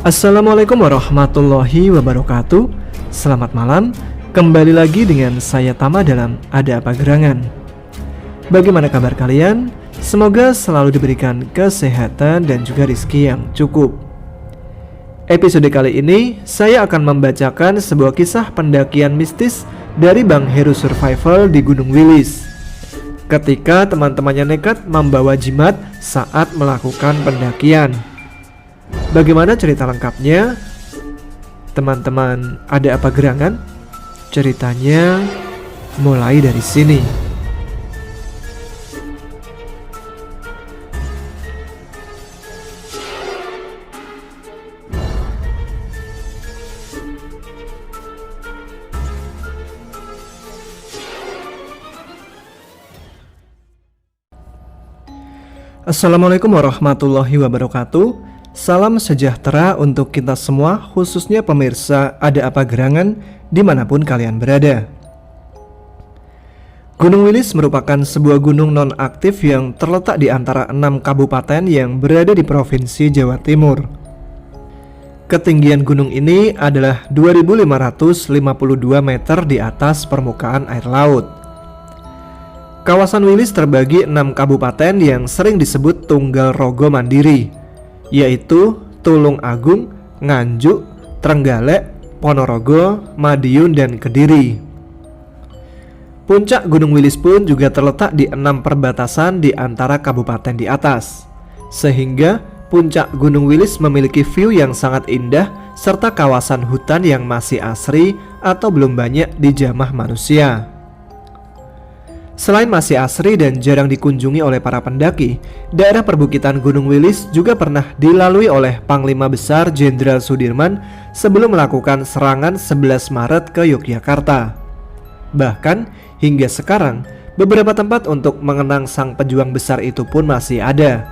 Assalamualaikum warahmatullahi wabarakatuh. Selamat malam. Kembali lagi dengan saya Tama dalam Ada Apa Gerangan. Bagaimana kabar kalian? Semoga selalu diberikan kesehatan dan juga rezeki yang cukup. Episode kali ini saya akan membacakan sebuah kisah pendakian mistis dari Bang Heru Survival di Gunung Wilis, ketika teman-temannya nekat membawa jimat saat melakukan pendakian. Bagaimana cerita lengkapnya? Teman-teman Ada Apa Gerangan? Ceritanya mulai dari sini. Assalamualaikum warahmatullahi wabarakatuh. Salam sejahtera untuk kita semua, khususnya pemirsa Ada Apa Gerangan dimanapun kalian berada. Gunung Wilis merupakan sebuah gunung non-aktif yang terletak di antara 6 kabupaten yang berada di Provinsi Jawa Timur. Ketinggian gunung ini adalah 2.552 meter di atas permukaan air laut. Kawasan Wilis terbagi 6 kabupaten yang sering disebut Tunggal Rogo Mandiri, yaitu Tulung Agung, Nganjuk, Trenggalek, Ponorogo, Madiun, dan Kediri. Puncak Gunung Wilis pun juga terletak di 6 perbatasan di antara kabupaten di atas, sehingga puncak Gunung Wilis memiliki view yang sangat indah serta kawasan hutan yang masih asri atau belum banyak dijamah manusia. Selain masih asri dan jarang dikunjungi oleh para pendaki, daerah perbukitan Gunung Wilis juga pernah dilalui oleh Panglima Besar Jenderal Sudirman sebelum melakukan serangan 11 Maret ke Yogyakarta. Bahkan hingga sekarang, beberapa tempat untuk mengenang sang pejuang besar itu pun masih ada,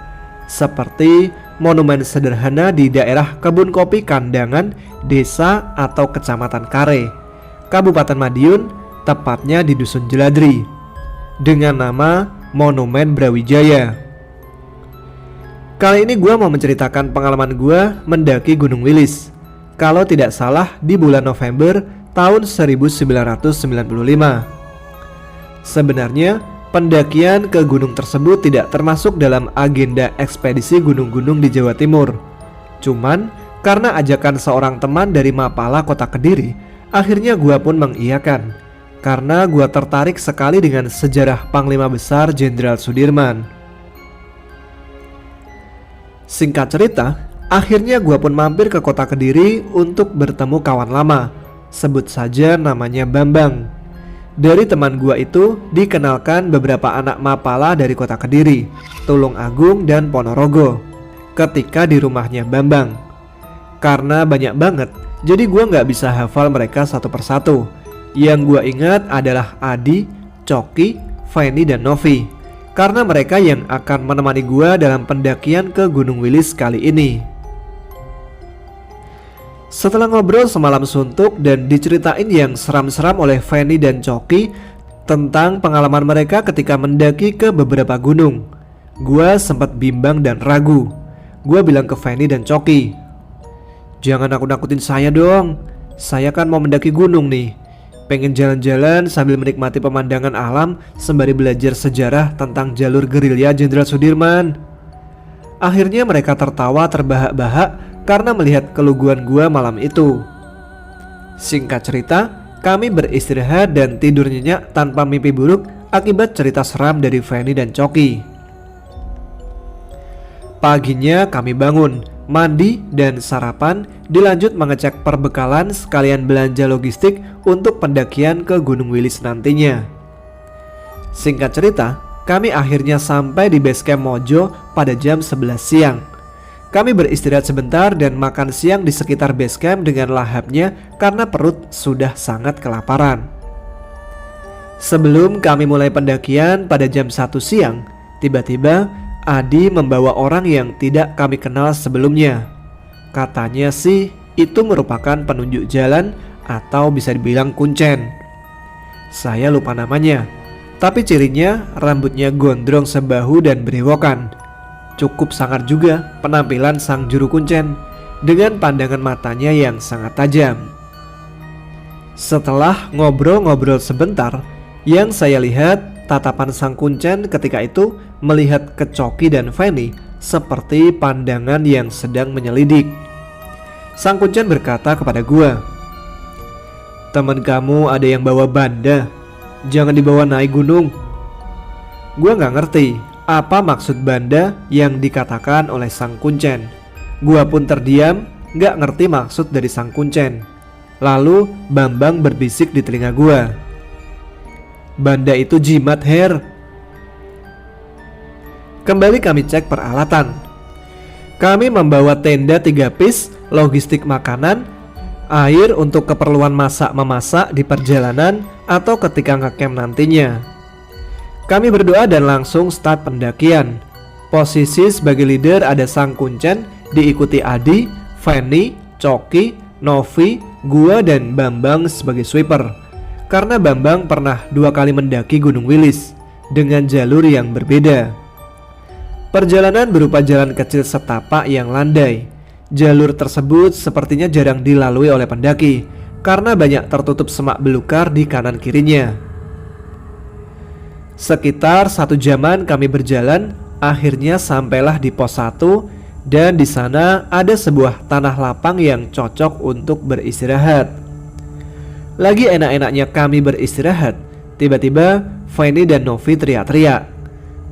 seperti monumen sederhana di daerah Kebun Kopi Kandangan, Desa atau Kecamatan Kare, Kabupaten Madiun, tepatnya di Dusun Jeladri, dengan nama Monumen Brawijaya. Kali ini gue mau menceritakan pengalaman gue mendaki Gunung Wilis, kalau tidak salah di bulan November tahun 1995. Sebenarnya pendakian ke gunung tersebut tidak termasuk dalam agenda ekspedisi gunung-gunung di Jawa Timur. Cuman karena ajakan seorang teman dari Mapala, Kota Kediri, akhirnya gue pun mengiyakan, karena gue tertarik sekali dengan sejarah Panglima Besar Jenderal Sudirman. Singkat cerita, akhirnya gue pun mampir ke Kota Kediri untuk bertemu kawan lama, sebut saja namanya Bambang. Dari teman gue itu dikenalkan beberapa anak Mapala dari Kota Kediri, Tulung Agung, dan Ponorogo ketika di rumahnya Bambang. Karena banyak banget, jadi gue gak bisa hafal mereka satu persatu. Yang gue ingat adalah Adi, Coki, Feni, dan Novi, karena mereka yang akan menemani gue dalam pendakian ke Gunung Wilis kali ini. Setelah ngobrol semalam suntuk dan diceritain yang seram-seram oleh Feni dan Coki tentang pengalaman mereka ketika mendaki ke beberapa gunung, gue sempat bimbang dan ragu. Gue bilang ke Feni dan Coki, "Jangan nakut-nakutin saya dong, saya kan mau mendaki gunung nih. Pengen jalan-jalan sambil menikmati pemandangan alam sembari belajar sejarah tentang jalur gerilya Jenderal Sudirman." Akhirnya mereka tertawa terbahak-bahak karena melihat keluguan gua malam itu. Singkat cerita, kami beristirahat dan tidur nyenyak tanpa mimpi buruk akibat cerita seram dari Feni dan Coki. Paginya kami bangun, mandi dan sarapan, dilanjut mengecek perbekalan sekalian belanja logistik untuk pendakian ke Gunung Wilis nantinya. Singkat cerita, kami akhirnya sampai di base camp Mojo pada jam 11 siang. Kami beristirahat sebentar dan makan siang di sekitar base camp dengan lahapnya karena perut sudah sangat kelaparan. Sebelum kami mulai pendakian pada jam 1 siang, tiba-tiba Adi membawa orang yang tidak kami kenal sebelumnya. Katanya sih itu merupakan penunjuk jalan atau bisa dibilang kuncen. Saya lupa namanya, tapi cirinya rambutnya gondrong sebahu dan berewokan. Cukup sangar juga penampilan sang juru kuncen. dengan pandangan matanya yang sangat tajam. Setelah ngobrol-ngobrol sebentar, yang saya lihat tatapan Sang Kuncen ketika itu melihat ke Coki dan Fanny seperti pandangan yang sedang menyelidik. Sang Kuncen berkata kepada gua, "Teman kamu ada yang bawa banda, jangan dibawa naik gunung." Gua gak ngerti apa maksud banda yang dikatakan oleh Sang Kuncen. Gua pun terdiam, gak ngerti maksud dari Sang Kuncen. Lalu Bambang berbisik di telinga gua, "Banda itu jimat, Her." Kembali kami cek peralatan. Kami membawa tenda 3 piece, logistik makanan, air untuk keperluan masak-memasak di perjalanan atau ketika ngecamp nantinya. Kami berdoa dan langsung start pendakian. Posisi sebagai leader ada Sang Kuncen, diikuti Adi, Fanny, Coki, Novi, gua dan Bambang sebagai sweeper. Karena Bambang pernah 2 kali mendaki Gunung Wilis dengan jalur yang berbeda. Perjalanan berupa jalan kecil setapak yang landai. Jalur tersebut sepertinya jarang dilalui oleh pendaki karena banyak tertutup semak belukar di kanan kirinya. Sekitar 1 jaman kami berjalan, akhirnya sampailah di pos 1 dan di sana ada sebuah tanah lapang yang cocok untuk beristirahat. Lagi enak-enaknya kami beristirahat, tiba-tiba Fanny dan Novi teriak-teriak.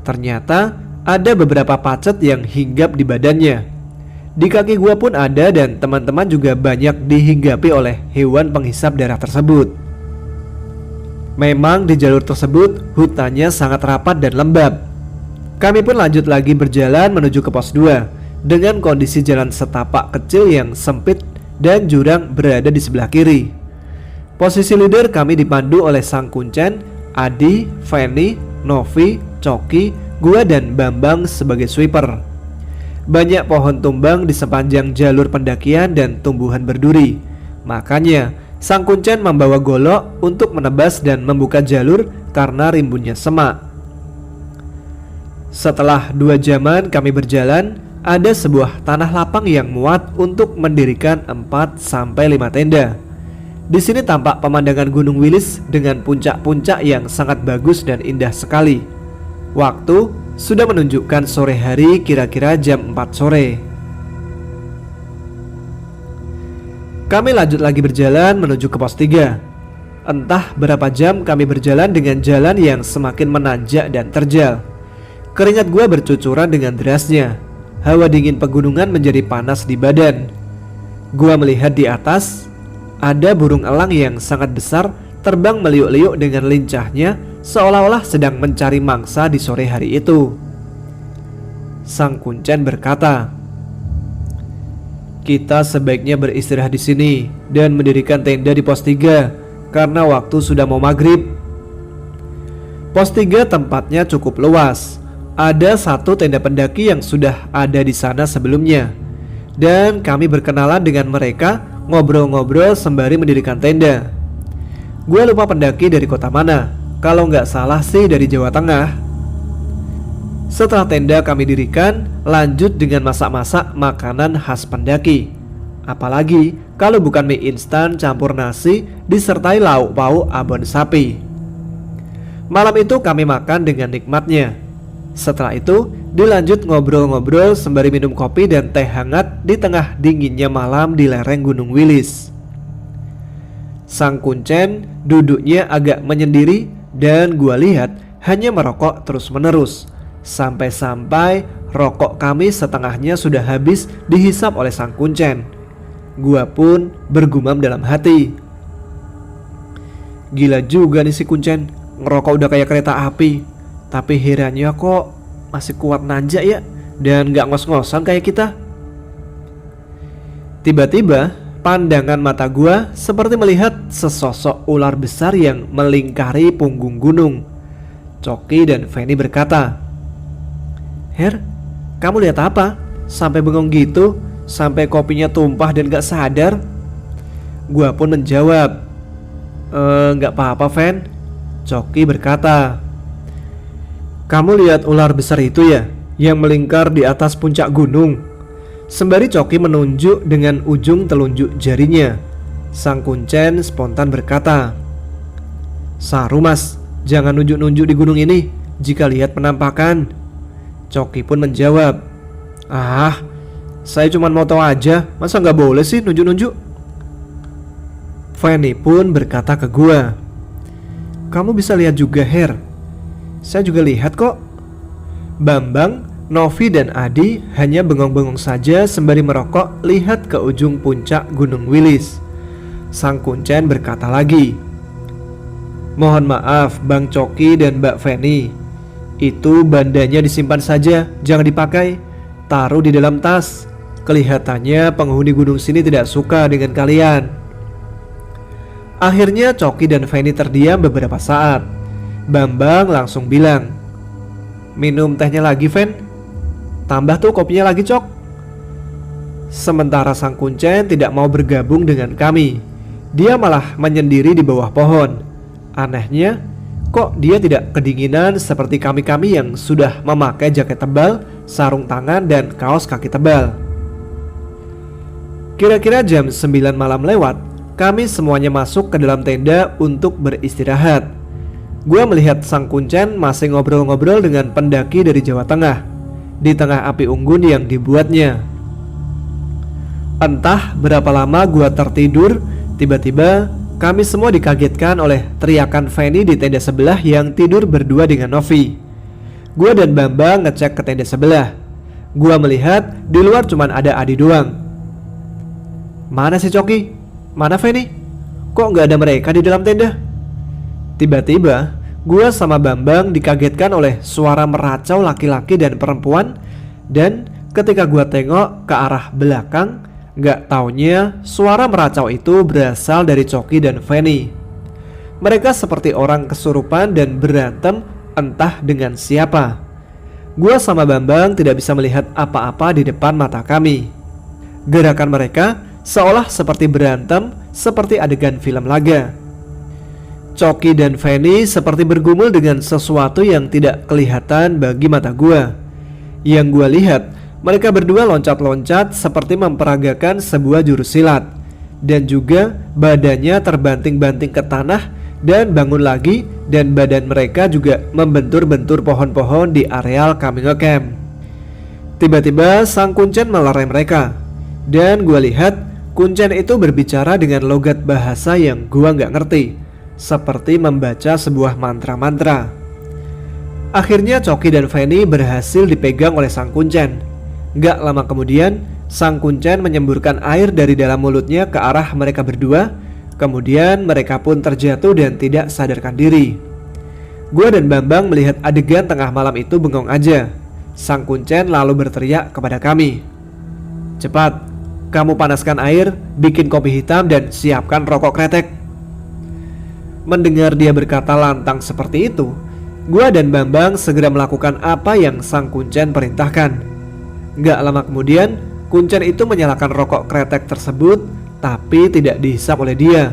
Ternyata ada beberapa pacet yang hinggap di badannya. Di kaki gua pun ada dan teman-teman juga banyak dihinggapi oleh hewan penghisap darah tersebut. Memang di jalur tersebut hutannya sangat rapat dan lembab. Kami pun lanjut lagi berjalan menuju ke pos 2 dengan kondisi jalan setapak kecil yang sempit dan jurang berada di sebelah kiri. Posisi leader kami dipandu oleh Sang Kuncen, Adi, Fanny, Novi, Coki, gua dan Bambang sebagai sweeper. Banyak pohon tumbang di sepanjang jalur pendakian dan tumbuhan berduri. Makanya Sang Kuncen membawa golok untuk menebas dan membuka jalur karena rimbunnya semak. Setelah 2 jaman kami berjalan, ada sebuah tanah lapang yang muat untuk mendirikan 4-5 tenda. Di sini tampak pemandangan Gunung Wilis dengan puncak-puncak yang sangat bagus dan indah sekali. Waktu sudah menunjukkan sore hari, kira-kira jam 4 sore. Kami lanjut lagi berjalan menuju ke pos 3. Entah berapa jam kami berjalan dengan jalan yang semakin menanjak dan terjal. Keringat gua bercucuran dengan derasnya. Hawa dingin pegunungan menjadi panas di badan. Gua melihat di atas ada burung elang yang sangat besar terbang meliuk-liuk dengan lincahnya, seolah-olah sedang mencari mangsa di sore hari itu. Sang Kuncen berkata, "Kita sebaiknya beristirahat di sini dan mendirikan tenda di pos 3 karena waktu sudah mau maghrib." Pos 3 tempatnya cukup luas. Ada 1 tenda pendaki yang sudah ada di sana sebelumnya, dan kami berkenalan dengan mereka, ngobrol-ngobrol sembari mendirikan tenda. Gue lupa pendaki dari kota mana, kalau nggak salah sih dari Jawa Tengah. Setelah tenda kami dirikan, lanjut dengan masak-masak makanan khas pendaki. Apalagi kalau bukan mie instan campur nasi disertai lauk pauk abon sapi. Malam itu kami makan dengan nikmatnya. Setelah itu dilanjut ngobrol-ngobrol sembari minum kopi dan teh hangat di tengah dinginnya malam di lereng Gunung Wilis. Sang Kuncen duduknya agak menyendiri dan gua lihat hanya merokok terus-menerus. Sampai-sampai rokok kami setengahnya sudah habis dihisap oleh Sang Kuncen. Gua pun bergumam dalam hati, "Gila juga nih si Kuncen, ngerokok udah kayak kereta api. Tapi herannya kok masih kuat nanjak ya, dan gak ngos-ngosan kayak kita." Tiba-tiba pandangan mata gua seperti melihat sesosok ular besar yang melingkari punggung gunung. Coki dan Fanny berkata, "Her, kamu lihat apa? Sampai bengong gitu, sampai kopinya tumpah dan gak sadar." Gua pun menjawab, "Gak apa-apa, Fan." Coki berkata, "Kamu lihat ular besar itu ya, yang melingkar di atas puncak gunung? Sembari Coki menunjuk dengan ujung telunjuk jarinya, Sang Kuncen spontan berkata, "Saru mas, jangan nunjuk-nunjuk di gunung ini jika lihat penampakan." Coki pun menjawab, "Ah, saya cuma mau tahu aja, masa nggak boleh sih nunjuk-nunjuk?" Fanny pun berkata ke gua, "Kamu bisa lihat juga, Her. Saya juga lihat kok." Bambang, Novi dan Adi hanya bengong-bengong saja sembari merokok lihat ke ujung puncak Gunung Wilis. Sang Kuncen berkata lagi, "Mohon maaf Bang Coki dan Mbak Fanny, itu bandanya disimpan saja, jangan dipakai. Taruh di dalam tas. Kelihatannya penghuni gunung sini tidak suka dengan kalian." Akhirnya Coki dan Fanny terdiam beberapa saat. Bambang langsung bilang, "Minum tehnya lagi, Fan. Tambah tuh kopinya lagi, Cok." Sementara Sang Kuncen tidak mau bergabung dengan kami. Dia malah menyendiri di bawah pohon. Anehnya, kok dia tidak kedinginan seperti kami-kami yang sudah memakai jaket tebal, sarung tangan, dan kaos kaki tebal. Kira-kira jam 9 malam lewat, kami semuanya masuk ke dalam tenda untuk beristirahat. Gua melihat Sang Kuncen masih ngobrol-ngobrol dengan pendaki dari Jawa Tengah di tengah api unggun yang dibuatnya. Entah berapa lama gua tertidur, tiba-tiba kami semua dikagetkan oleh teriakan Fanny di tenda sebelah yang tidur berdua dengan Novi. Gua dan Bambang ngecek ke tenda sebelah. Gua melihat di luar cuman ada Adi doang. "Mana si Coki? Mana Fanny? Kok nggak ada mereka di dalam tenda?" Tiba-tiba gua sama Bambang dikagetkan oleh suara meracau laki-laki dan perempuan. Dan ketika gua tengok ke arah belakang, gak taunya suara meracau itu berasal dari Coki dan Fanny. Mereka seperti orang kesurupan dan berantem entah dengan siapa. Gua sama Bambang tidak bisa melihat apa-apa di depan mata kami. Gerakan mereka seolah seperti berantem, seperti adegan film laga. Coki dan Fanny seperti bergumul dengan sesuatu yang tidak kelihatan bagi mata gua. Yang gua lihat, mereka berdua loncat-loncat seperti memperagakan sebuah jurus silat. Dan juga badannya terbanting-banting ke tanah dan bangun lagi, dan badan mereka juga membentur-bentur pohon-pohon di areal kami ngecamp. Tiba-tiba Sang Kuncen melerai mereka. Dan gua lihat Kuncen itu berbicara dengan logat bahasa yang gua nggak ngerti, seperti membaca sebuah mantra-mantra. Akhirnya Coki dan Fanny berhasil dipegang oleh Sang Kuncen. Gak lama kemudian, Sang Kuncen menyemburkan air dari dalam mulutnya ke arah mereka berdua. Kemudian mereka pun terjatuh dan tidak sadarkan diri. Gua dan Bambang melihat adegan tengah malam itu bengong aja. Sang Kuncen lalu berteriak kepada kami, "Cepat, kamu panaskan air, bikin kopi hitam, dan siapkan rokok kretek." Mendengar dia berkata lantang seperti itu, gua dan Bambang segera melakukan apa yang Sang Kuncen perintahkan. Gak lama kemudian, Kuncen itu menyalakan rokok kretek tersebut, tapi tidak dihisap oleh dia,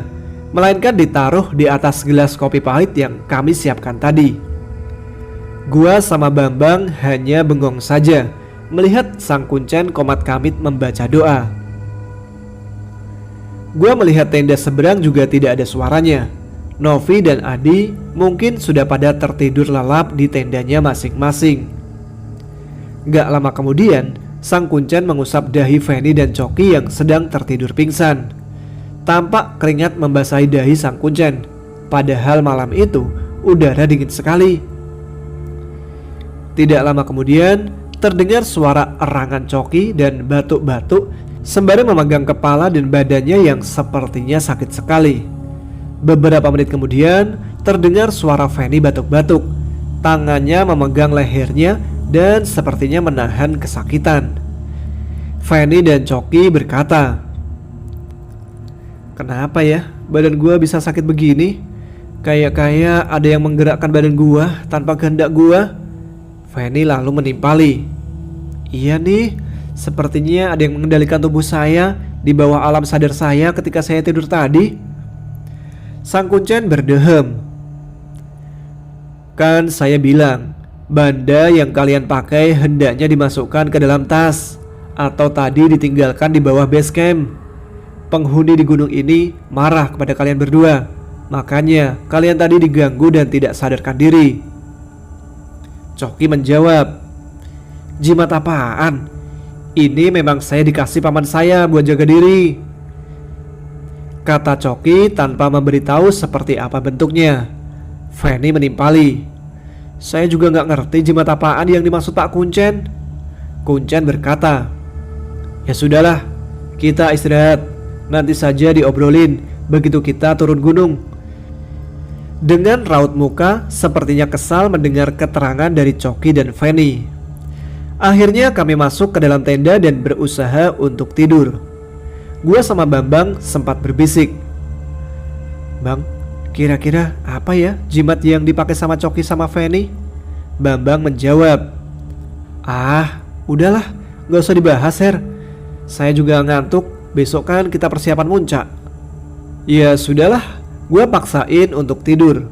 melainkan ditaruh di atas gelas kopi pahit yang kami siapkan tadi. Gua sama Bambang hanya bengong saja melihat Sang Kuncen komat kamit membaca doa. Gua melihat tenda seberang juga tidak ada suaranya. Novi dan Adi mungkin sudah pada tertidur lelap di tendanya masing-masing. Gak lama kemudian, Sang Kuncen mengusap dahi Fanny dan Coki yang sedang tertidur pingsan. Tampak keringat membasahi dahi Sang Kuncen. Padahal malam itu udara dingin sekali. Tidak lama kemudian, terdengar suara erangan Coki dan batuk-batuk sembari memegang kepala dan badannya yang sepertinya sakit sekali. Beberapa menit kemudian, terdengar suara Fanny batuk-batuk. Tangannya memegang lehernya dan sepertinya menahan kesakitan. Fanny dan Coki berkata, "Kenapa ya badan gua bisa sakit begini? Kayak ada yang menggerakkan badan gua tanpa kehendak gua." Fanny lalu menimpali, "Iya nih, sepertinya ada yang mengendalikan tubuh saya di bawah alam sadar saya ketika saya tidur tadi." Sang Kuncen berdehem, "Kan saya bilang, benda yang kalian pakai hendaknya dimasukkan ke dalam tas. atau tadi ditinggalkan di bawah base camp. Penghuni di gunung ini marah kepada kalian berdua. Makanya kalian tadi diganggu dan tidak sadarkan diri. Coki menjawab, jimat apaan? Ini memang saya dikasih paman saya buat jaga diri, kata Coki tanpa memberitahu seperti apa bentuknya. Fanny menimpali, saya juga gak ngerti jimat apaan yang dimaksud Pak Kuncen. Kuncen berkata, ya sudahlah, kita istirahat. Nanti saja diobrolin begitu kita turun gunung. Dengan raut muka sepertinya kesal mendengar keterangan dari Coki dan Fanny. Akhirnya kami masuk ke dalam tenda dan berusaha untuk tidur. Gua sama Bambang sempat berbisik, Bang, kira-kira apa ya jimat yang dipakai sama Coki sama Fanny? Bambang menjawab, ah udahlah, gak usah dibahas Her. Saya juga ngantuk. Besok kan kita persiapan muncak. Ya sudahlah, gue paksain untuk tidur.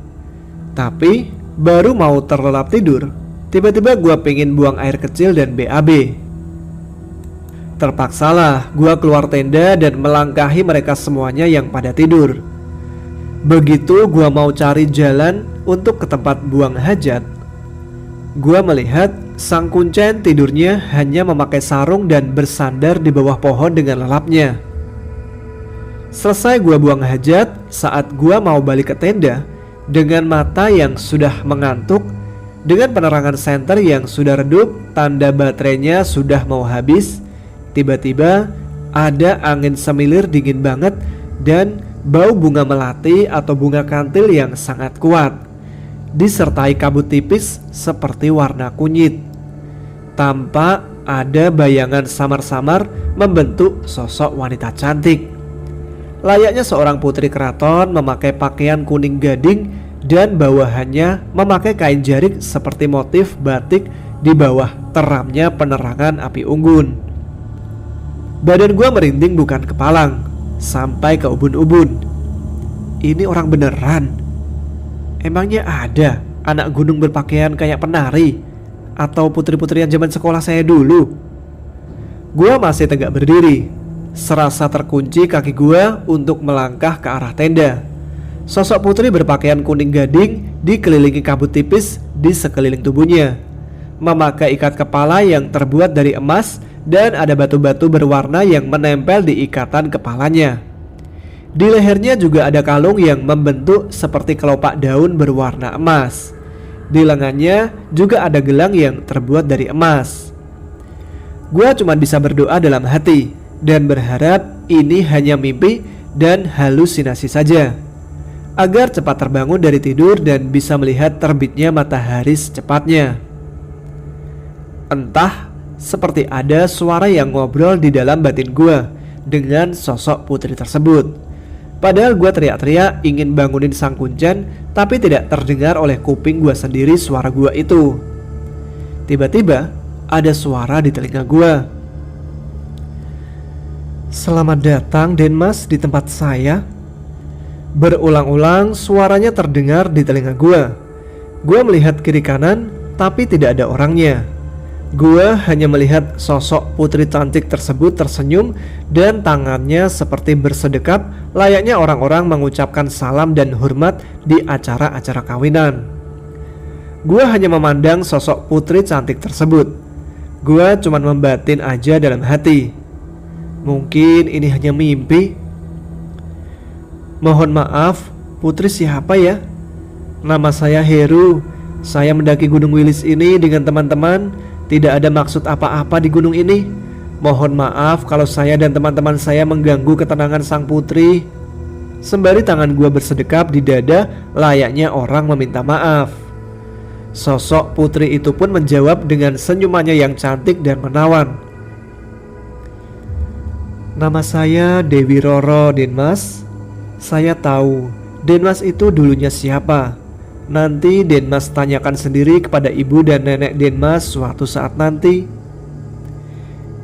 Tapi baru mau terlelap tidur, tiba-tiba gue pengen buang air kecil dan BAB. Terpaksalah gue keluar tenda dan melangkahi mereka semuanya yang pada tidur. Begitu gue mau cari jalan untuk ke tempat buang hajat, gue melihat Sang Kuncen tidurnya hanya memakai sarung dan bersandar di bawah pohon dengan lelapnya. Selesai gua buang hajat, saat gua mau balik ke tenda, dengan mata yang sudah mengantuk, dengan penerangan senter yang sudah redup, tanda baterainya sudah mau habis, tiba-tiba ada angin semilir dingin banget dan bau bunga melati atau bunga kantil yang sangat kuat, disertai kabut tipis seperti warna kunyit. Tampak ada bayangan samar-samar membentuk sosok wanita cantik. Layaknya seorang putri keraton memakai pakaian kuning gading dan bawahannya memakai kain jarik seperti motif batik di bawah teramnya penerangan api unggun. Badan gua merinding bukan kepalang, sampai ke ubun-ubun. Ini orang beneran? Emangnya ada anak gunung berpakaian kayak penari atau putri-putrian zaman sekolah saya dulu? Gua masih tegak berdiri, serasa terkunci kaki gua untuk melangkah ke arah tenda. Sosok putri berpakaian kuning gading dikelilingi kabut tipis di sekeliling tubuhnya, memakai ikat kepala yang terbuat dari emas dan ada batu-batu berwarna yang menempel di ikatan kepalanya. Di lehernya juga ada kalung yang membentuk seperti kelopak daun berwarna emas. Di lengannya juga ada gelang yang terbuat dari emas. Gua cuma bisa berdoa dalam hati dan berharap ini hanya mimpi dan halusinasi saja, agar cepat terbangun dari tidur dan bisa melihat terbitnya matahari secepatnya. Entah, seperti ada suara yang ngobrol di dalam batin gua dengan sosok putri tersebut. Padahal gue teriak-teriak ingin bangunin Sang Kuncen, tapi tidak terdengar oleh kuping gue sendiri suara gue itu. Tiba-tiba ada suara di telinga gue. Selamat datang Denmas di tempat saya. Berulang-ulang suaranya terdengar di telinga gue. Gue melihat kiri kanan, tapi tidak ada orangnya. Gua hanya melihat sosok putri cantik tersebut tersenyum dan tangannya seperti bersedekap layaknya orang-orang mengucapkan salam dan hormat di acara-acara kawinan. Gua hanya memandang sosok putri cantik tersebut. Gua cuma membatin aja dalam hati, mungkin ini hanya mimpi. Mohon maaf, putri siapa ya? Nama saya Heru. Saya mendaki Gunung Wilis ini dengan teman-teman. Tidak ada maksud apa-apa di gunung ini. Mohon maaf kalau saya dan teman-teman saya mengganggu ketenangan sang putri. Sembari tangan gua bersedekap di dada layaknya orang meminta maaf. Sosok putri itu pun menjawab dengan senyumannya yang cantik dan menawan. Nama saya Dewi Roro, Denmas. Saya tahu Denmas itu dulunya siapa. Nanti Denmas tanyakan sendiri kepada ibu dan nenek Denmas suatu saat nanti.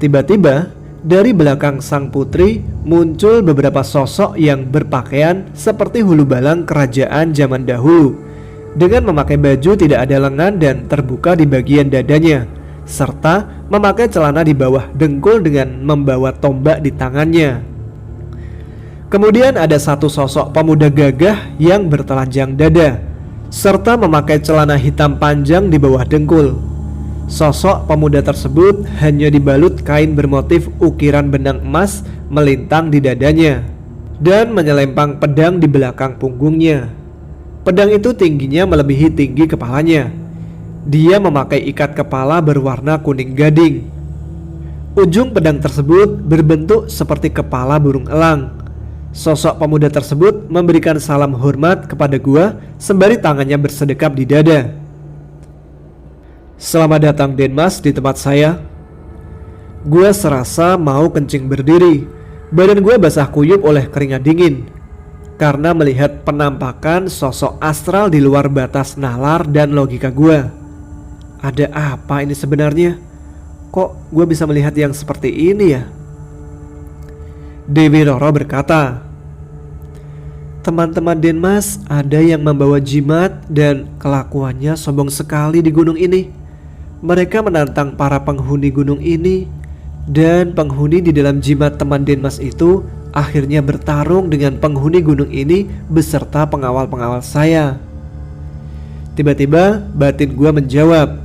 Tiba-tiba dari belakang sang putri muncul beberapa sosok yang berpakaian seperti hulu balang kerajaan zaman dahulu, dengan memakai baju tidak ada lengan dan terbuka di bagian dadanya, serta memakai celana di bawah dengkul dengan membawa tombak di tangannya. Kemudian ada satu sosok pemuda gagah yang bertelanjang dada, serta memakai celana hitam panjang di bawah dengkul. Sosok pemuda tersebut hanya dibalut kain bermotif ukiran benang emas melintang di dadanya dan menyelempang pedang di belakang punggungnya. Pedang itu tingginya melebihi tinggi kepalanya. Dia memakai ikat kepala berwarna kuning gading. Ujung pedang tersebut berbentuk seperti kepala burung elang. Sosok pemuda tersebut memberikan salam hormat kepada gua sembari tangannya bersedekap di dada. "Selamat datang Denmas di tempat saya." Gua serasa mau kencing berdiri. Badan gua basah kuyup oleh keringat dingin karena melihat penampakan sosok astral di luar batas nalar dan logika gua. Ada apa ini sebenarnya? Kok gua bisa melihat yang seperti ini ya? Dewi Roro berkata, "Teman-teman Denmas ada yang membawa jimat dan kelakuannya sombong sekali di gunung ini. Mereka menantang para penghuni gunung ini, dan penghuni di dalam jimat teman Denmas itu akhirnya bertarung dengan penghuni gunung ini beserta pengawal-pengawal saya." Tiba-tiba batin gua menjawab,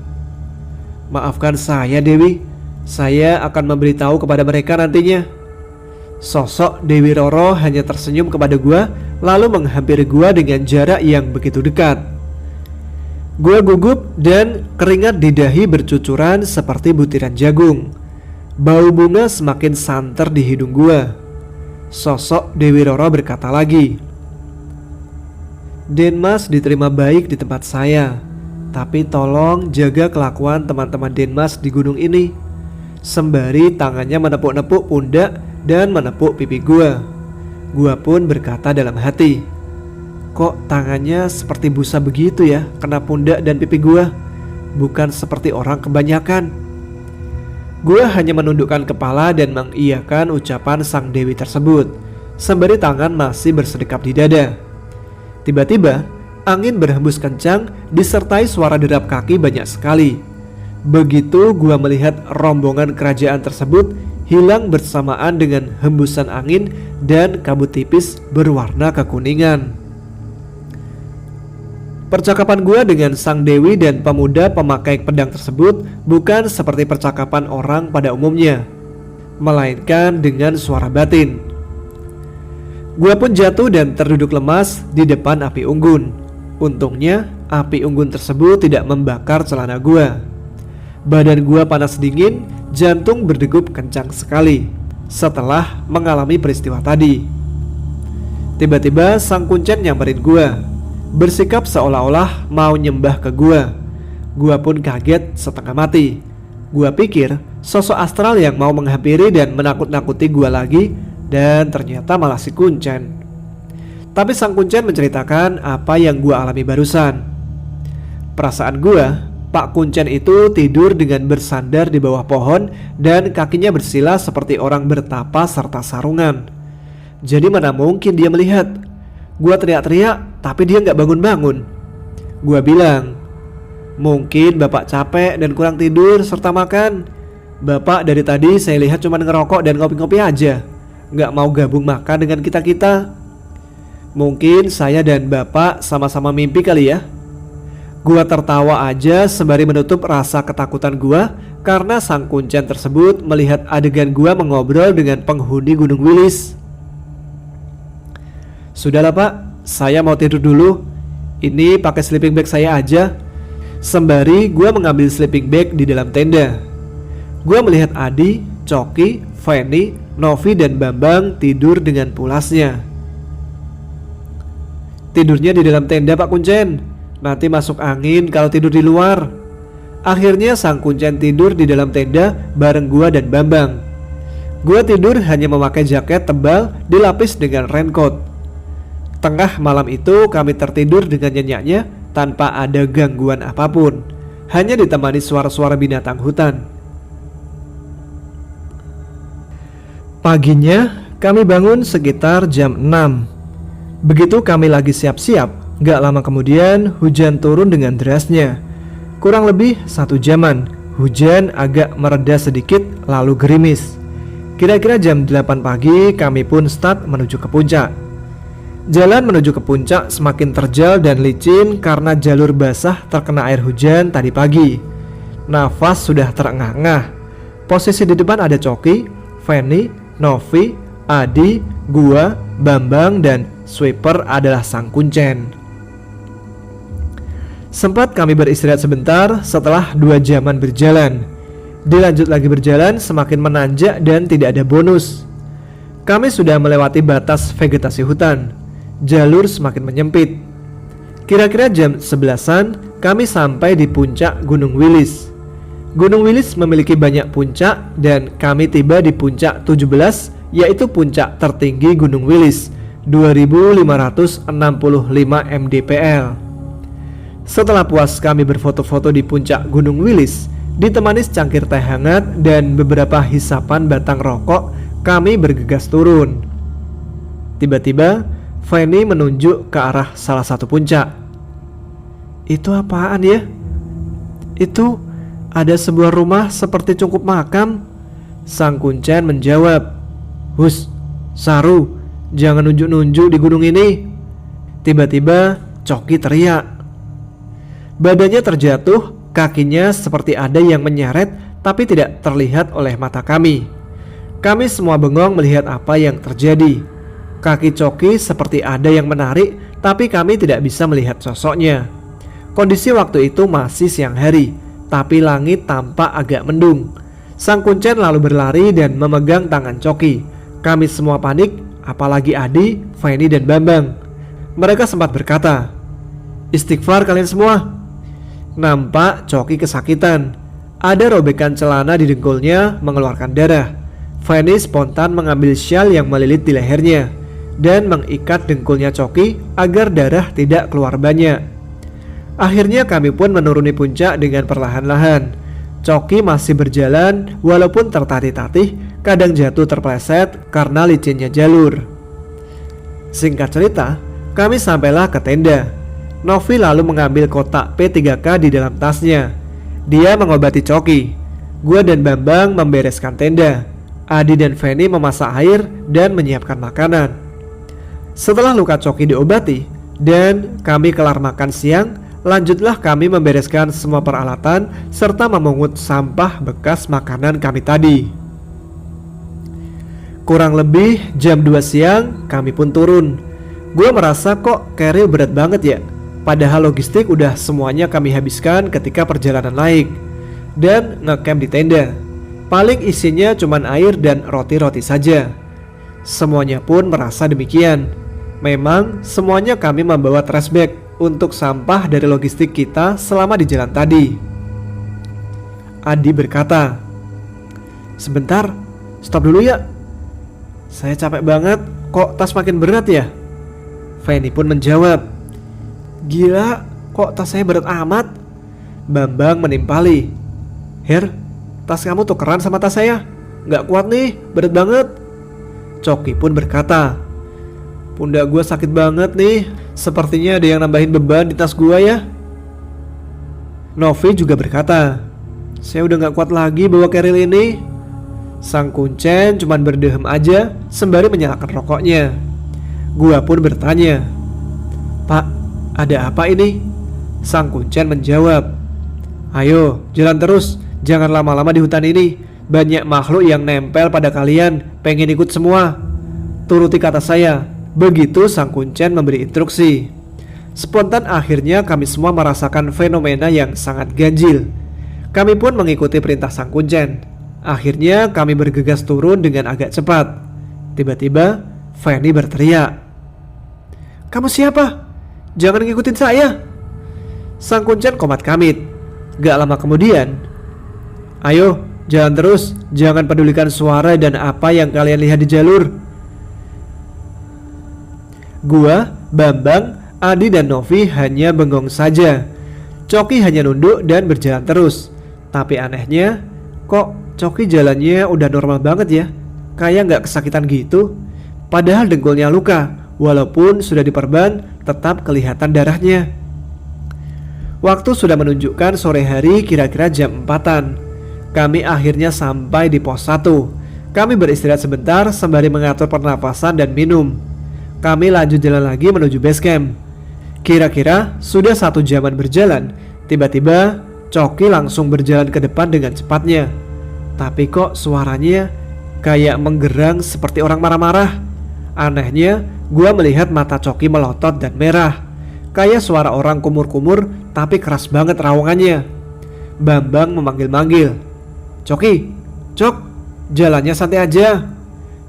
"Maafkan saya Dewi, saya akan memberitahu kepada mereka nantinya." Sosok Dewi Roro hanya tersenyum kepada gua lalu menghampiri gua dengan jarak yang begitu dekat. Gua gugup dan keringat di dahi bercucuran seperti butiran jagung. Bau bunga semakin santer di hidung gua. Sosok Dewi Roro berkata lagi, "Denmas diterima baik di tempat saya, tapi tolong jaga kelakuan teman-teman Denmas di gunung ini." Sembari tangannya menepuk-nepuk pundak dan menepuk pipi gua. Gua pun berkata dalam hati, "Kok tangannya seperti busa begitu ya, kena pundak dan pipi gua? Bukan seperti orang kebanyakan." Gua hanya menundukkan kepala dan mengiyakan ucapan sang dewi tersebut, sembari tangan masih bersedekap di dada. Tiba-tiba angin berhembus kencang disertai suara derap kaki banyak sekali. Begitu gua melihat rombongan kerajaan tersebut hilang bersamaan dengan hembusan angin dan kabut tipis berwarna kekuningan. Percakapan gua dengan sang dewi dan pemuda pemakai pedang tersebut bukan seperti percakapan orang pada umumnya, melainkan dengan suara batin. Gua pun jatuh dan terduduk lemas di depan api unggun. Untungnya api unggun tersebut tidak membakar celana gua. Badan gua panas dingin, jantung berdegup kencang sekali setelah mengalami peristiwa tadi. Tiba-tiba sang kuncen nyamperin gua, bersikap seolah-olah mau nyembah ke gua. Gua pun kaget setengah mati. Gua pikir sosok astral yang mau menghampiri dan menakut-nakuti gua lagi, dan ternyata malah si kuncen. Tapi sang kuncen menceritakan apa yang gua alami barusan. Perasaan gua, Pak Kuncen itu tidur dengan bersandar di bawah pohon dan kakinya bersila seperti orang bertapa serta sarungan. Jadi mana mungkin dia melihat. Gua teriak-teriak tapi dia gak bangun-bangun. Gua bilang, "Mungkin bapak capek dan kurang tidur serta makan. Bapak dari tadi saya lihat cuma ngerokok dan ngopi-ngopi aja, gak mau gabung makan dengan kita-kita. Mungkin saya dan bapak sama-sama mimpi kali ya." Gua tertawa aja sembari menutup rasa ketakutan gua karena sang kuncen tersebut melihat adegan gua mengobrol dengan penghuni Gunung Wilis. "Sudahlah Pak, saya mau tidur dulu. Ini pakai sleeping bag saya aja." Sembari gua mengambil sleeping bag di dalam tenda. Gua melihat Adi, Coki, Feni, Novi dan Bambang tidur dengan pulasnya. "Tidurnya di dalam tenda Pak Kuncen, nanti masuk angin kalau tidur di luar." Akhirnya sang kuncen tidur di dalam tenda bareng gua dan Bambang. Gua tidur hanya memakai jaket tebal dilapis dengan raincoat. Tengah malam itu kami tertidur dengan nyenyaknya tanpa ada gangguan apapun, hanya ditemani suara-suara binatang hutan. Paginya kami bangun sekitar jam 6. Begitu kami lagi siap-siap, gak lama kemudian hujan turun dengan derasnya. Kurang lebih 1 jaman Hujan agak mereda sedikit lalu gerimis. Kira-kira jam 8 pagi kami pun start menuju ke puncak. Jalan menuju ke puncak semakin terjal dan licin karena jalur basah terkena air hujan tadi pagi. Nafas sudah terengah-engah. Posisi di depan ada Coki, Feni, Novi, Adi, gua, Bambang, dan sweeper adalah Sang Kuncen. Sempat kami beristirahat sebentar setelah 2 jaman berjalan. Dilanjut lagi berjalan semakin menanjak dan tidak ada bonus. Kami sudah melewati batas vegetasi hutan. Jalur semakin menyempit. Kira-kira jam 11-an kami sampai di puncak Gunung Wilis. Gunung Wilis memiliki banyak puncak dan kami tiba di puncak 17, yaitu puncak tertinggi Gunung Wilis, 2565 mdpl. Setelah puas kami berfoto-foto di puncak Gunung Wilis, ditemani secangkir teh hangat dan beberapa hisapan batang rokok, kami bergegas turun. Tiba-tiba Feni menunjuk ke arah salah satu puncak. Itu apaan ya? Itu ada sebuah rumah seperti cungkup makam. Sang Kuncen menjawab. Hus, Saru, jangan nunjuk-nunjuk di gunung ini. Tiba-tiba Coki teriak. Badannya terjatuh, kakinya seperti ada yang menyeret tapi tidak terlihat oleh mata kami. Kami semua bengong melihat apa yang terjadi. Kaki Coki seperti ada yang menarik, tapi kami tidak bisa melihat sosoknya. Kondisi waktu itu masih siang hari, tapi langit tampak agak mendung. Sang Kuncen lalu berlari dan memegang tangan Coki. Kami semua panik, apalagi Adi, Feni, dan Bambang. Mereka sempat berkata, "Istighfar kalian semua." Nampak Coki kesakitan. Ada robekan celana di dengkulnya mengeluarkan darah. Feni spontan mengambil syal yang melilit di lehernya dan mengikat dengkulnya Coki agar darah tidak keluar banyak. Akhirnya kami pun menuruni puncak dengan perlahan-lahan. Coki masih berjalan walaupun tertatih-tatih, kadang jatuh terpleset karena licinnya jalur. Singkat cerita, kami sampailah ke tenda. Novi lalu mengambil kotak P3K di dalam tasnya. Dia mengobati Coki. Gua dan Bambang membereskan tenda. Adi dan Feni memasak air dan menyiapkan makanan. Setelah luka Coki diobati dan kami kelar makan siang, lanjutlah kami membereskan semua peralatan serta memungut sampah bekas makanan kami tadi. Kurang lebih jam 2 siang kami pun turun. Gue merasa kok keril berat banget ya. Padahal logistik udah semuanya kami habiskan ketika perjalanan naik dan ngecamp di tenda. Paling isinya cuman air dan roti-roti saja. Semuanya pun merasa demikian. Memang semuanya kami membawa trash bag untuk sampah dari logistik kita selama di jalan tadi. Adi berkata, "Sebentar, stop dulu ya. Saya capek banget, kok tas makin berat ya?" Feni pun menjawab, "Gila, kok tas saya berat amat?" Bambang menimpali, "Her, tas kamu tukeran sama tas saya. Gak kuat nih, berat banget." Coki pun berkata, "Pundak gue sakit banget nih. Sepertinya ada yang nambahin beban di tas gue ya." Novi juga berkata, "Saya udah gak kuat lagi bawa keril ini." Sang Kuncen cuman berdehem aja sembari menyalakan rokoknya. Gua pun bertanya, "Pak, ada apa ini?" Sang Kuncen menjawab, "Ayo, jalan terus. Jangan lama-lama di hutan ini. Banyak makhluk yang nempel pada kalian, pengen ikut semua. Turuti kata saya." Begitu Sang Kuncen memberi instruksi. Spontan akhirnya kami semua merasakan fenomena yang sangat ganjil. Kami pun mengikuti perintah Sang Kuncen. Akhirnya kami bergegas turun dengan agak cepat. Tiba-tiba Feni berteriak, "Kamu siapa? Jangan ngikutin saya." Sang Kuncen komat kamit. Gak lama kemudian, "Ayo, jalan terus. Jangan pedulikan suara dan apa yang kalian lihat di jalur." Gua, Bambang, Adi dan Novi hanya bengong saja. Coki hanya nunduk dan berjalan terus. Tapi anehnya, kok Coki jalannya udah normal banget ya. Kayak gak kesakitan gitu. Padahal dengkulnya luka. Walaupun sudah diperban, tetap kelihatan darahnya. Waktu sudah menunjukkan sore hari, kira-kira jam 4-an. Kami akhirnya sampai di pos 1. Kami beristirahat sebentar sembari mengatur pernapasan dan minum. Kami lanjut jalan lagi menuju base camp. Kira-kira sudah 1 jaman berjalan, tiba-tiba Coki langsung berjalan ke depan dengan cepatnya. Tapi kok suaranya kayak menggerang seperti orang marah-marah. Anehnya, gua melihat mata Coki melotot dan merah, kayak suara orang kumur-kumur, tapi keras banget raungannya. Bambang memanggil-manggil, "Coki, Cok, jalannya santai aja."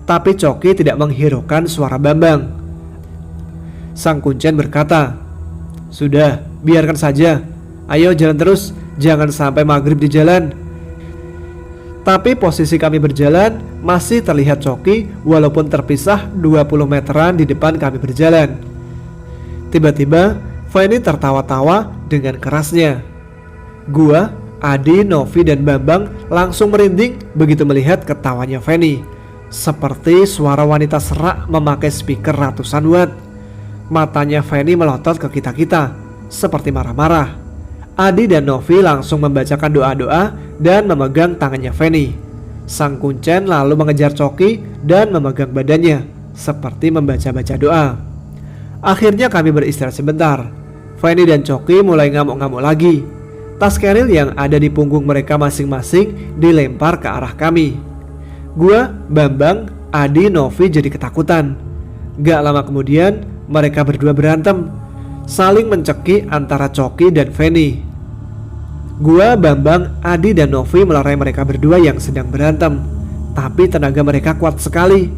Tapi Coki tidak menghiraukan suara Bambang. Sang Kuncen berkata, "Sudah, biarkan saja. Ayo jalan terus, jangan sampai maghrib di jalan." Tapi posisi kami berjalan masih terlihat Coki walaupun terpisah 20 meteran di depan kami berjalan. Tiba-tiba Feni tertawa-tawa dengan kerasnya. Gua, Adi, Novi, dan Bambang langsung merinding begitu melihat ketawanya Feni. Seperti suara wanita serak memakai speaker ratusan watt. Matanya Feni melotot ke kita-kita seperti marah-marah. Adi dan Novi langsung membacakan doa-doa dan memegang tangannya Feni. Sang Kuncen lalu mengejar Coki dan memegang badannya seperti membaca-baca doa. Akhirnya kami beristirahat sebentar. Feni dan Coki mulai ngamuk-ngamuk lagi. Tas keril yang ada di punggung mereka masing-masing dilempar ke arah kami. Gua, Bambang, Adi, Novi jadi ketakutan. Gak lama kemudian mereka berdua berantem, saling mencekik antara Coki dan Feni. Gua, Bambang, Adi, dan Novi melerai mereka berdua yang sedang berantem. Tapi tenaga mereka kuat sekali.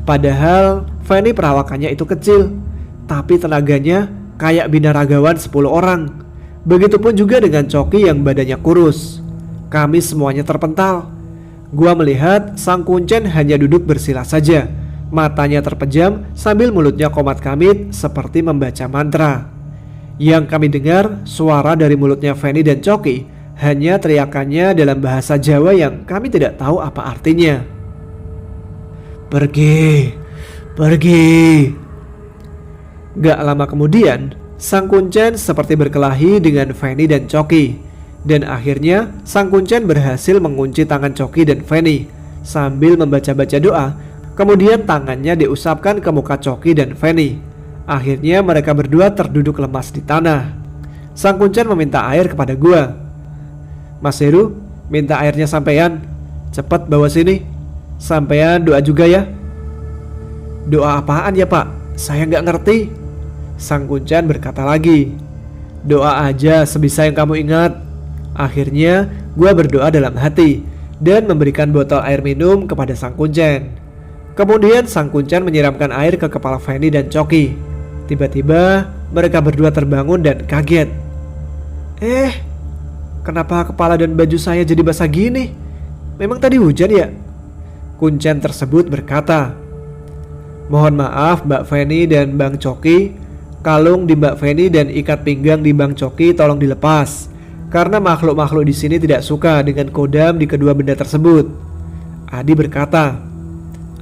Padahal Feni perawakannya itu kecil, tapi tenaganya kayak binaragawan 10 orang. Begitupun juga dengan Coki yang badannya kurus. Kami semuanya terpental. Gua melihat Sang Kuncen hanya duduk bersila saja, matanya terpejam sambil mulutnya komat-kamit seperti membaca mantra. Yang kami dengar suara dari mulutnya Feni dan Coki hanya teriakannya dalam bahasa Jawa yang kami tidak tahu apa artinya. "Pergi, pergi." Gak lama kemudian Sang Kuncen seperti berkelahi dengan Feni dan Coki. Dan akhirnya Sang Kuncen berhasil mengunci tangan Coki dan Feni sambil membaca-baca doa. Kemudian tangannya diusapkan ke muka Coki dan Feni. Akhirnya mereka berdua terduduk lemas di tanah. Sang Kuncen meminta air kepada gua. "Mas Heru, minta airnya sampean. Cepat bawa sini. Sampean doa juga ya." "Doa apaan ya Pak? Saya nggak ngerti." Sang Kuncen berkata lagi. "Doa aja sebisa yang kamu ingat." Akhirnya gua berdoa dalam hati dan memberikan botol air minum kepada Sang Kuncen. Kemudian Sang Kuncen menyiramkan air ke kepala Feni dan Coki. Tiba-tiba mereka berdua terbangun dan kaget. Kenapa kepala dan baju saya jadi basah gini? Memang tadi hujan ya?" Kuncen tersebut berkata, "Mohon maaf Mbak Feni dan Bang Coki. Kalung di Mbak Feni dan ikat pinggang di Bang Coki tolong dilepas, karena makhluk-makhluk di sini tidak suka dengan kodam di kedua benda tersebut." Adi berkata,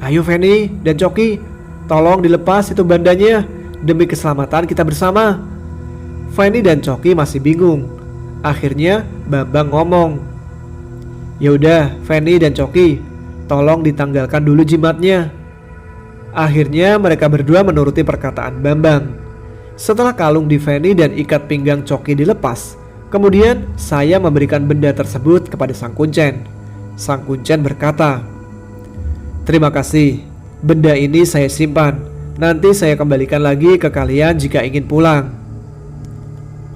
"Ayo Feni dan Coki, tolong dilepas itu bandanya demi keselamatan kita bersama." Feni dan Coki masih bingung. Akhirnya Bambang ngomong, "Yaudah Feni dan Coki, tolong ditanggalkan dulu jimatnya." Akhirnya mereka berdua menuruti perkataan Bambang. Setelah kalung di Feni dan ikat pinggang Coki dilepas, kemudian saya memberikan benda tersebut kepada Sang Kuncen. Sang Kuncen berkata, "Terima kasih, benda ini saya simpan. Nanti saya kembalikan lagi ke kalian jika ingin pulang.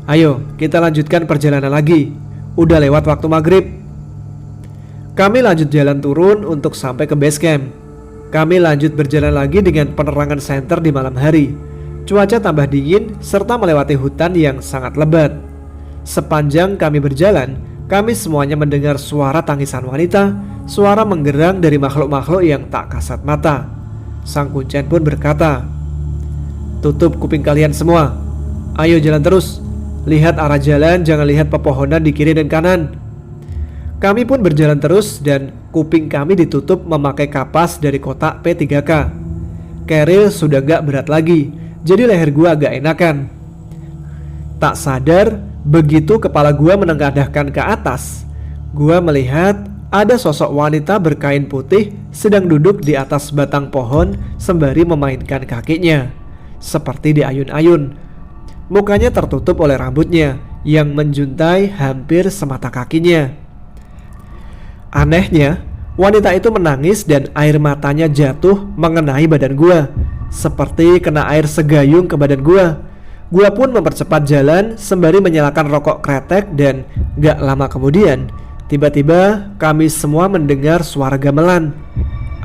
Ayo kita lanjutkan perjalanan lagi. Udah lewat waktu maghrib." Kami lanjut jalan turun untuk sampai ke base camp. Kami lanjut berjalan lagi dengan penerangan senter di malam hari. Cuaca tambah dingin serta melewati hutan yang sangat lebat. Sepanjang kami berjalan, kami semuanya mendengar suara tangisan wanita, suara menggerang dari makhluk-makhluk yang tak kasat mata. Sang Kuncen pun berkata, "Tutup kuping kalian semua. Ayo jalan terus. Lihat arah jalan, jangan lihat pepohonan di kiri dan kanan." Kami pun berjalan terus dan kuping kami ditutup memakai kapas dari kotak P3K. Keril sudah gak berat lagi, jadi leher gua agak enakan. Tak sadar, begitu kepala gua menengadahkan ke atas, gua melihat ada sosok wanita berkain putih sedang duduk di atas batang pohon sembari memainkan kakinya, seperti di ayun-ayun. Mukanya tertutup oleh rambutnya yang menjuntai hampir semata kakinya. Anehnya, wanita itu menangis dan air matanya jatuh mengenai badan gua, seperti kena air segayung ke badan gua. Gua pun mempercepat jalan sembari menyalakan rokok kretek dan gak lama kemudian tiba-tiba kami semua mendengar suara gamelan.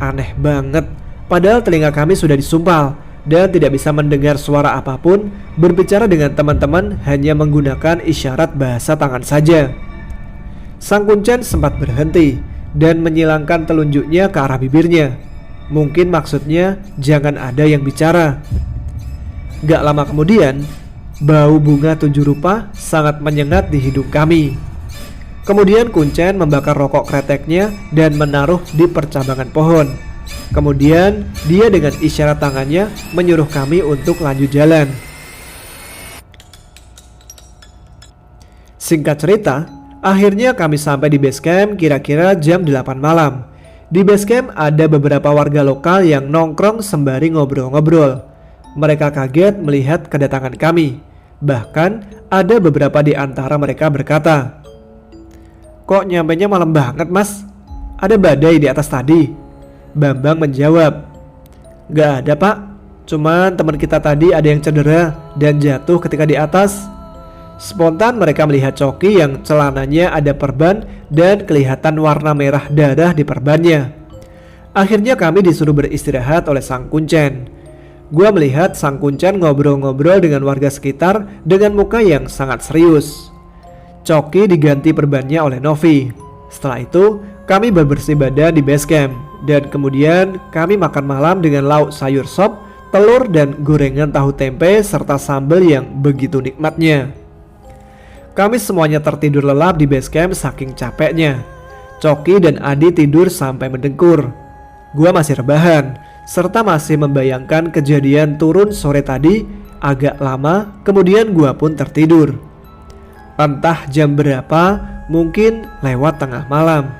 Aneh banget, padahal telinga kami sudah disumpal dan tidak bisa mendengar suara apapun. Berbicara dengan teman-teman hanya menggunakan isyarat bahasa tangan saja. Sang Kuncen sempat berhenti dan menyilangkan telunjuknya ke arah bibirnya. Mungkin maksudnya jangan ada yang bicara. Gak lama kemudian, bau bunga 7 rupa sangat menyengat di hidung kami. Kemudian Kuncen membakar rokok kreteknya dan menaruh di percabangan pohon. Kemudian dia dengan isyarat tangannya menyuruh kami untuk lanjut jalan. Singkat cerita, akhirnya kami sampai di base camp kira-kira jam 8 malam. Di base camp ada beberapa warga lokal yang nongkrong sembari ngobrol-ngobrol. Mereka kaget melihat kedatangan kami. Bahkan ada beberapa di antara mereka berkata, "Kok nyampainya malam banget, Mas? Ada badai di atas tadi?" Bambang menjawab, "Gak ada, Pak. Cuman teman kita tadi ada yang cedera dan jatuh ketika di atas." Spontan mereka melihat Coki yang celananya ada perban dan kelihatan warna merah darah di perbannya. Akhirnya kami disuruh beristirahat oleh Sang Kuncen. Gua melihat Sang Kuncen ngobrol-ngobrol dengan warga sekitar dengan muka yang sangat serius. Coki diganti perbannya oleh Novi. Setelah itu kami bebersih badan di base camp dan kemudian kami makan malam dengan lauk sayur sop, telur dan gorengan tahu tempe serta sambal yang begitu nikmatnya. Kami semuanya tertidur lelap di base camp saking capeknya. Coki dan Adi tidur sampai mendengkur. Gua masih rebahan serta masih membayangkan kejadian turun sore tadi agak lama, kemudian gua pun tertidur. Entah jam berapa, mungkin lewat tengah malam.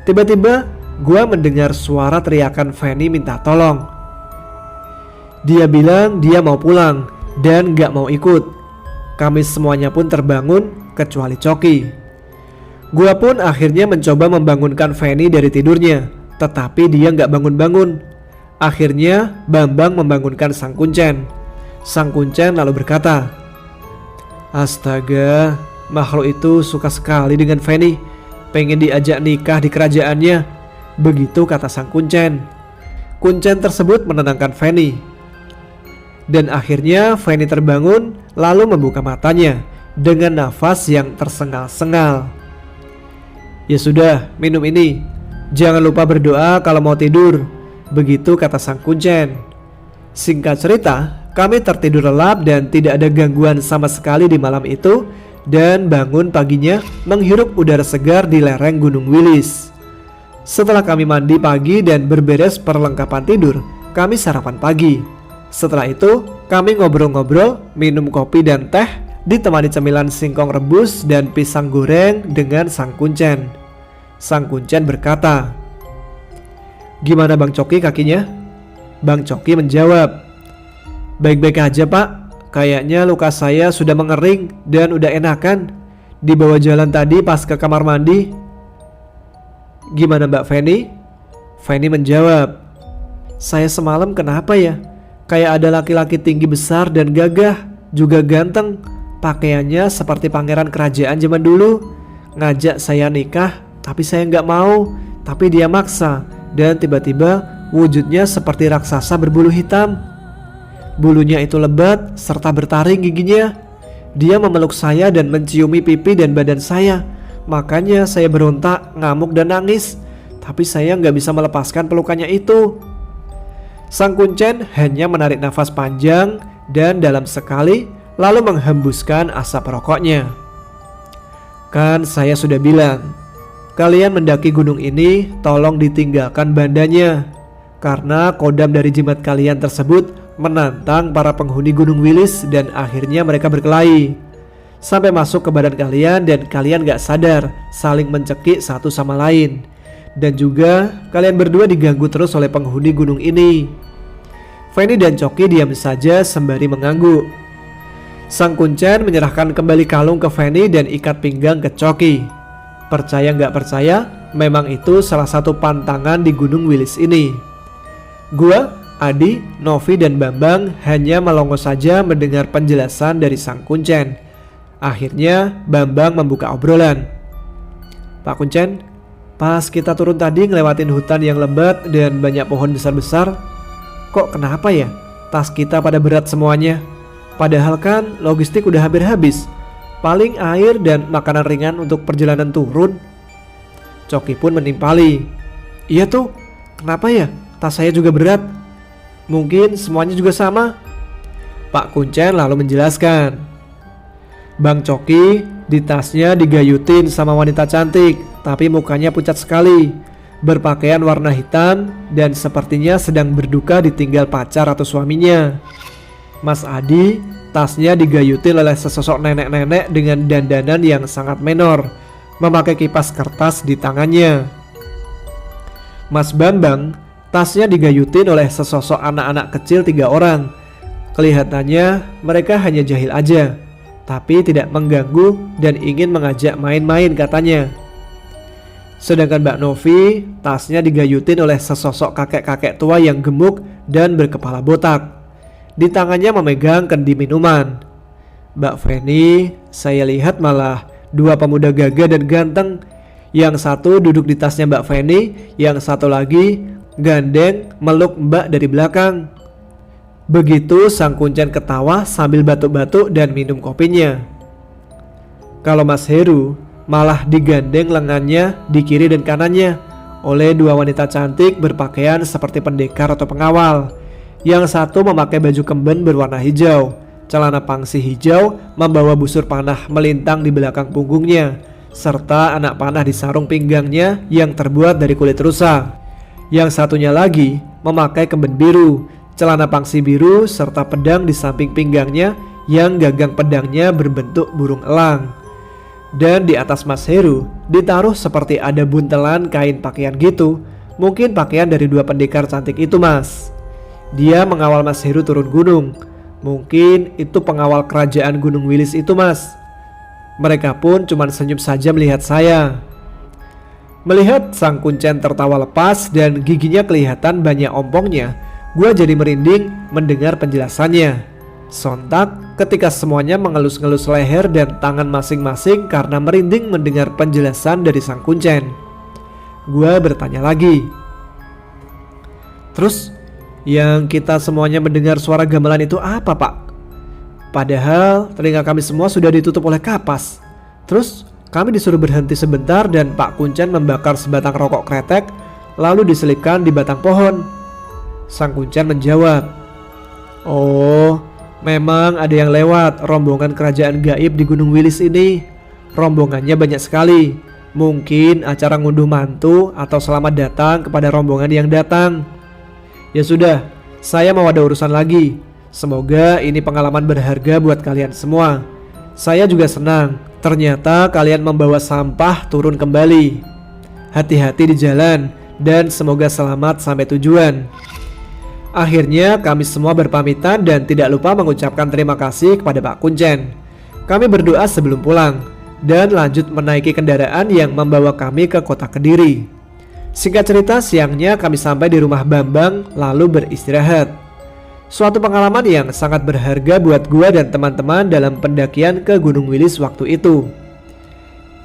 Tiba-tiba gua mendengar suara teriakan Feni minta tolong. Dia bilang dia mau pulang dan gak mau ikut. Kami semuanya pun terbangun kecuali Coki. Gua pun akhirnya mencoba membangunkan Feni dari tidurnya, tetapi dia gak bangun-bangun. Akhirnya Bambang membangunkan Sang Kuncen. Sang Kuncen lalu berkata, "Astaga, makhluk itu suka sekali dengan Feni. Pengen diajak nikah di kerajaannya." Begitu kata Sang Kuncen. Kuncen tersebut menenangkan Feni. Dan akhirnya Feni terbangun lalu membuka matanya dengan nafas yang tersengal-sengal. "Ya sudah, minum ini. Jangan lupa berdoa kalau mau tidur." Begitu kata Sang Kuncen. Singkat cerita, kami tertidur lelap dan tidak ada gangguan sama sekali di malam itu. Dan bangun paginya menghirup udara segar di lereng Gunung Wilis. Setelah kami mandi pagi dan berberes perlengkapan tidur, kami sarapan pagi. Setelah itu kami ngobrol-ngobrol, minum kopi dan teh, ditemani cemilan singkong rebus dan pisang goreng dengan Sang Kuncen. Sang Kuncen berkata, "Gimana Bang Coki kakinya?" Bang Coki menjawab, "Baik-baik aja Pak. Kayaknya luka saya sudah mengering dan udah enakan. Dibawa jalan tadi pas ke kamar mandi." "Gimana Mbak Feni?" Feni menjawab, "Saya semalam kenapa ya? Kayak ada laki-laki tinggi besar dan gagah, juga ganteng. Pakaiannya seperti pangeran kerajaan zaman dulu. Ngajak saya nikah, tapi saya nggak mau. Tapi dia maksa. Dan tiba-tiba wujudnya seperti raksasa berbulu hitam. Bulunya itu lebat serta bertaring giginya. Dia memeluk saya dan menciumi pipi dan badan saya. Makanya saya berontak, ngamuk dan nangis. Tapi saya nggak bisa melepaskan pelukannya itu." Sang Kuncen hanya menarik nafas panjang dan dalam sekali, lalu menghembuskan asap rokoknya. "Kan saya sudah bilang, kalian mendaki gunung ini tolong ditinggalkan bandanya. Karena kodam dari jimat kalian tersebut menantang para penghuni Gunung Wilis dan akhirnya mereka berkelahi. sampai masuk ke badan kalian dan kalian gak sadar saling mencekik satu sama lain. Dan juga kalian berdua diganggu terus oleh penghuni gunung ini. Feni dan Coki diam saja sembari mengangguk. Sang kuncen menyerahkan kembali kalung ke Feni dan ikat pinggang ke Coki. Percaya gak percaya, memang itu salah satu pantangan di Gunung Wilis ini. Gua, Adi, Novi dan Bambang hanya melongo saja mendengar penjelasan dari sang kuncen. Akhirnya Bambang membuka obrolan. Pak Kuncen, pas kita turun tadi ngelewatin hutan yang lebat dan banyak pohon besar-besar, kok kenapa ya tas kita pada berat semuanya? Padahal kan logistik udah hampir habis. Paling air dan makanan ringan untuk perjalanan turun. Coki pun menimpali. Iya tuh, kenapa ya tas saya juga berat? Mungkin semuanya juga sama. Pak Kuncen lalu menjelaskan. Bang Coki di tasnya digayutin sama wanita cantik, tapi mukanya pucat sekali, berpakaian warna hitam dan sepertinya sedang berduka ditinggal pacar atau suaminya. Mas Adi tasnya digayutin oleh sesosok nenek-nenek dengan dandanan yang sangat menor, memakai kipas kertas di tangannya. Mas Bambang tasnya digayutin oleh sesosok anak-anak kecil 3 orang. Kelihatannya mereka hanya jahil aja, tapi tidak mengganggu dan ingin mengajak main-main katanya. Sedangkan Mbak Novi tasnya digayutin oleh sesosok kakek-kakek tua yang gemuk dan berkepala botak. Di tangannya memegang kendi minuman. Mbak Feni saya lihat malah 2 pemuda gagah dan ganteng. Yang satu duduk di tasnya Mbak Feni, yang satu lagi gandeng meluk Mbak dari belakang. Begitu sang kuncen ketawa sambil batuk-batuk dan minum kopinya. Kalau Mas Heru malah digandeng lengannya di kiri dan kanannya oleh 2 wanita cantik berpakaian seperti pendekar atau pengawal. Yang satu memakai baju kemben berwarna hijau, celana pangsi hijau, membawa busur panah melintang di belakang punggungnya, serta anak panah di sarung pinggangnya yang terbuat dari kulit rusa. Yang satunya lagi memakai kemben biru, celana pangsi biru, serta pedang di samping pinggangnya yang gagang pedangnya berbentuk burung elang. Dan di atas Mas Heru ditaruh seperti ada buntelan kain pakaian gitu. Mungkin pakaian dari 2 pendekar cantik itu, Mas. Dia mengawal Mas Heru turun gunung. Mungkin itu pengawal kerajaan Gunung Wilis itu, Mas. Mereka pun cuma senyum saja melihat saya. Melihat sang kuncen tertawa lepas dan giginya kelihatan banyak ompongnya, gua jadi merinding mendengar penjelasannya. Sontak ketika semuanya mengelus-ngelus leher dan tangan masing-masing karena merinding mendengar penjelasan dari sang kuncen. Gua bertanya lagi. Terus yang kita semuanya mendengar suara gamelan itu apa, Pak? Padahal telinga kami semua sudah ditutup oleh kapas. Terus kami disuruh berhenti sebentar dan Pak Kuncen membakar sebatang rokok kretek lalu diselipkan di batang pohon. Sang kuncen menjawab, "Oh, memang ada yang lewat rombongan kerajaan gaib di Gunung Wilis ini. Rombongannya banyak sekali. Mungkin acara ngunduh mantu atau selamat datang kepada rombongan yang datang. Ya sudah, saya mau ada urusan lagi. Semoga ini pengalaman berharga buat kalian semua. Saya juga senang, ternyata kalian membawa sampah turun kembali. Hati-hati di jalan dan semoga selamat sampai tujuan." Akhirnya kami semua berpamitan dan tidak lupa mengucapkan terima kasih kepada Pak Kuncen. Kami berdoa sebelum pulang dan lanjut menaiki kendaraan yang membawa kami ke kota Kediri. Singkat cerita, siangnya kami sampai di rumah Bambang lalu beristirahat. Suatu pengalaman yang sangat berharga buat gua dan teman-teman dalam pendakian ke Gunung Wilis waktu itu.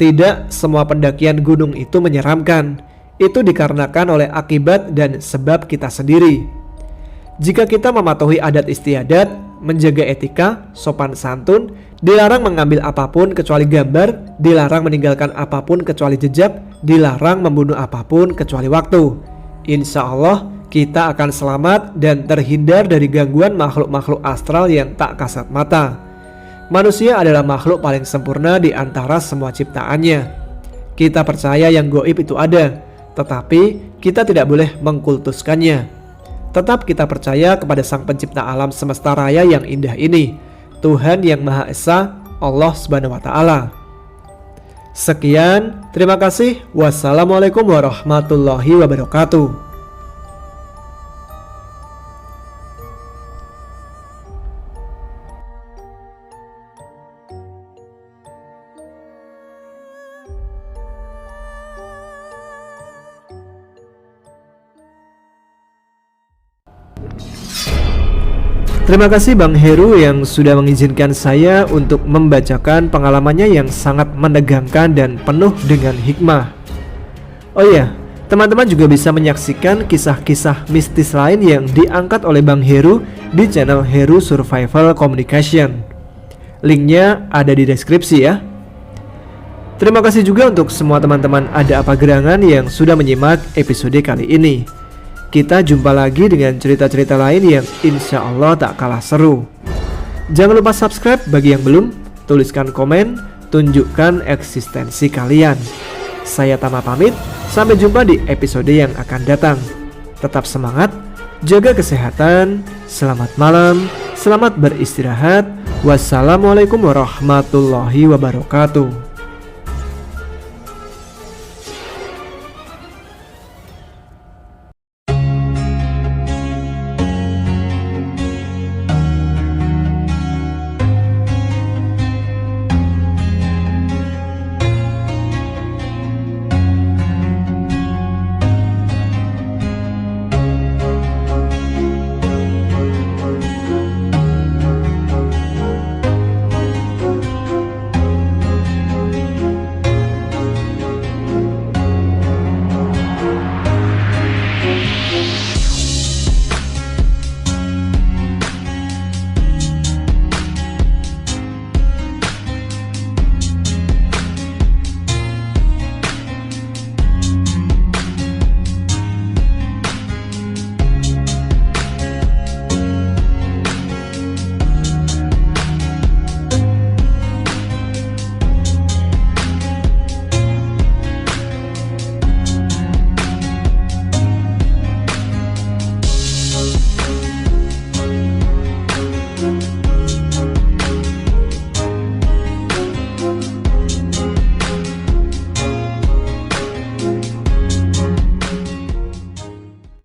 Tidak semua pendakian gunung itu menyeramkan. Itu dikarenakan oleh akibat dan sebab kita sendiri. Jika kita mematuhi adat istiadat, menjaga etika, sopan santun, dilarang mengambil apapun kecuali gambar, dilarang meninggalkan apapun kecuali jejak, dilarang membunuh apapun kecuali waktu. Insya Allah kita akan selamat dan terhindar dari gangguan makhluk-makhluk astral yang tak kasat mata. Manusia adalah makhluk paling sempurna di antara semua ciptaannya. Kita percaya yang gaib itu ada, tetapi kita tidak boleh mengkultuskannya. Tetap kita percaya kepada Sang Pencipta alam semesta raya yang indah ini, Tuhan yang Maha Esa, Allah Subhanahu wa taala. Sekian, terima kasih. Wassalamualaikum warahmatullahi wabarakatuh. Terima kasih Bang Heru yang sudah mengizinkan saya untuk membacakan pengalamannya yang sangat menegangkan dan penuh dengan hikmah. Oh iya, teman-teman juga bisa menyaksikan kisah-kisah mistis lain yang diangkat oleh Bang Heru di channel Heru Survival Communication. Linknya ada di deskripsi ya. Terima kasih juga untuk semua teman-teman Ada Apa Gerangan yang sudah menyimak episode kali ini. Kita jumpa lagi dengan cerita-cerita lain yang insya Allah tak kalah seru. Jangan lupa subscribe bagi yang belum, tuliskan komen, tunjukkan eksistensi kalian. Saya Tama pamit, sampai jumpa di episode yang akan datang. Tetap semangat, jaga kesehatan, selamat malam, selamat beristirahat. Wassalamualaikum warahmatullahi wabarakatuh.